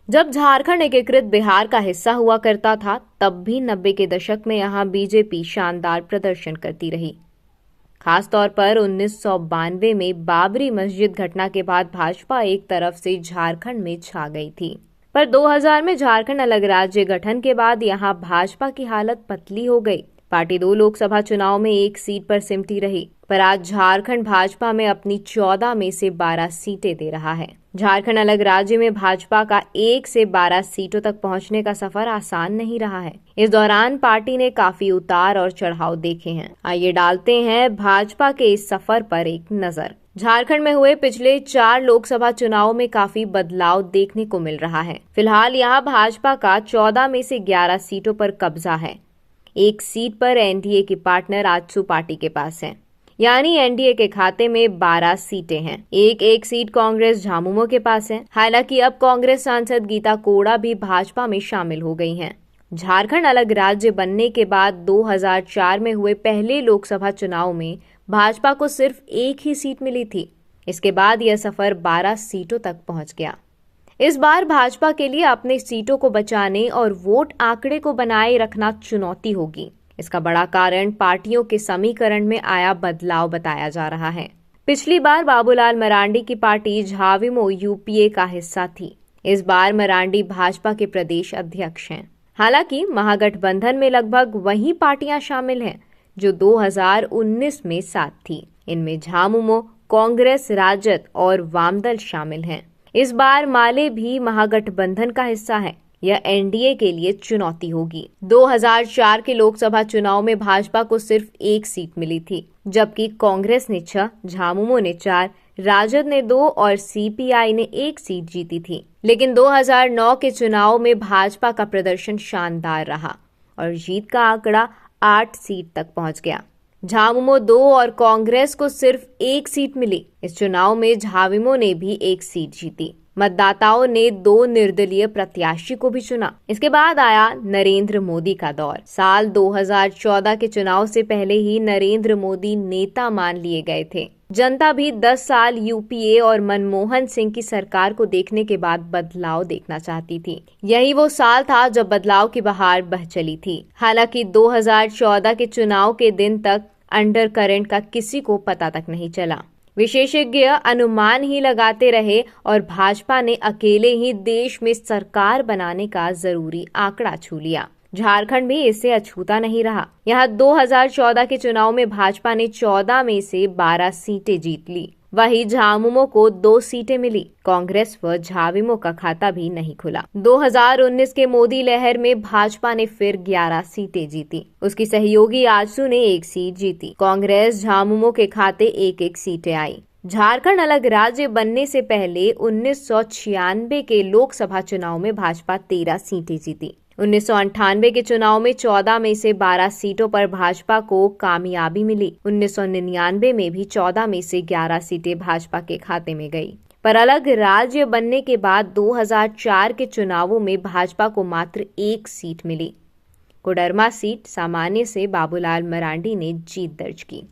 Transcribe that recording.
जब झारखंड एकीकृत बिहार का हिस्सा हुआ करता था, तब भी 90 के दशक में यहाँ बीजेपी शानदार प्रदर्शन करती रही। खास तौर पर 1992 में बाबरी मस्जिद घटना के बाद भाजपा एक तरफ से झारखंड में छा गई थी। पर 2000 में झारखंड अलग राज्य गठन के बाद यहाँ भाजपा की हालत पतली हो गई। पार्टी 2 लोकसभा चुनाव में एक सीट पर सिमटी रही, पर आज झारखंड भाजपा में अपनी 14 में से 12 सीटें दे रहा है। झारखंड अलग राज्य में भाजपा का 1 से 12 सीटों तक पहुंचने का सफर आसान नहीं रहा है। इस दौरान पार्टी ने काफी उतार और चढ़ाव देखे हैं। आइए डालते हैं भाजपा के इस सफर पर एक नजर। झारखंड में हुए पिछले 4 लोकसभा चुनाव में काफी बदलाव देखने को मिल रहा है। फिलहाल यहाँ भाजपा का 14 में से 11 सीटों पर कब्जा है। एक सीट पर एनडीए की पार्टनर आजसू पार्टी के पास है, यानी एनडीए के खाते में 12 सीटें हैं। एक सीट कांग्रेस झामुमो के पास है। हालांकि अब कांग्रेस सांसद गीता कोड़ा भी भाजपा में शामिल हो गई हैं। झारखंड अलग राज्य बनने के बाद 2004 में हुए पहले लोकसभा चुनाव में भाजपा को सिर्फ एक ही सीट मिली थी। इसके बाद यह सफर 12 सीटों तक पहुंच गया। इस बार भाजपा के लिए अपने सीटों को बचाने और वोट आंकड़े को बनाए रखना चुनौती होगी। इसका बड़ा कारण पार्टियों के समीकरण में आया बदलाव बताया जा रहा है। पिछली बार बाबूलाल मरांडी की पार्टी झाविमो यूपीए का हिस्सा थी। इस बार मरांडी भाजपा के प्रदेश अध्यक्ष हैं। हालांकि महागठबंधन में लगभग वही पार्टियां शामिल हैं जो 2019 में साथ थी। इनमें झामुमो, कांग्रेस, राजद और वामदल शामिल हैं। इस बार माले भी महागठबंधन का हिस्सा है। यह एनडीए के लिए चुनौती होगी। 2004 के लोकसभा चुनाव में भाजपा को सिर्फ एक सीट मिली थी, जबकि कांग्रेस ने 6, झामुमो ने 4, राजद ने 2 और सीपीआई ने 1 सीट जीती थी। लेकिन 2009 के चुनाव में भाजपा का प्रदर्शन शानदार रहा और जीत का आंकड़ा 8 सीट तक पहुंच गया। झामुमो 2 और कांग्रेस को सिर्फ 1 सीट मिली। इस चुनाव में झाविमो ने भी 1 सीट जीती। मतदाताओं ने 2 निर्दलीय प्रत्याशी को भी चुना। इसके बाद आया नरेंद्र मोदी का दौर। साल 2014 के चुनाव से पहले ही नरेंद्र मोदी नेता मान लिए गए थे। जनता भी 10 साल यूपीए और मनमोहन सिंह की सरकार को देखने के बाद बदलाव देखना चाहती थी। यही वो साल था जब बदलाव की बहार बह चली थी। हालांकि 2014 के चुनाव के दिन तक अंडर करंट का किसी को पता तक नहीं चला। विशेषज्ञ अनुमान ही लगाते रहे और भाजपा ने अकेले ही देश में सरकार बनाने का जरूरी आंकड़ा छू लिया। झारखंड भी इससे अछूता नहीं रहा। यहाँ 2014 के चुनाव में भाजपा ने 14 में से 12 सीटें जीत ली। वहीं झामुमो को 2 सीटें मिली। कांग्रेस व झाविमो का खाता भी नहीं खुला। 2019 के मोदी लहर में भाजपा ने फिर 11 सीटें जीती। उसकी सहयोगी आजसू ने 1 सीट जीती। कांग्रेस झामुमो के खाते 1-1 सीटें आई। झारखंड अलग राज्य बनने से पहले 1996 के लोकसभा चुनाव में भाजपा 13 सीटें जीती। 1998 के चुनाव में 14 में से 12 सीटों पर भाजपा को कामयाबी मिली। 1999 में भी 14 में से 11 सीटें भाजपा के खाते में गई। पर अलग राज्य बनने के बाद 2004 के चुनावों में भाजपा को मात्र 1 सीट मिली। कोडरमा सीट सामान्य से बाबूलाल मरांडी ने जीत दर्ज की।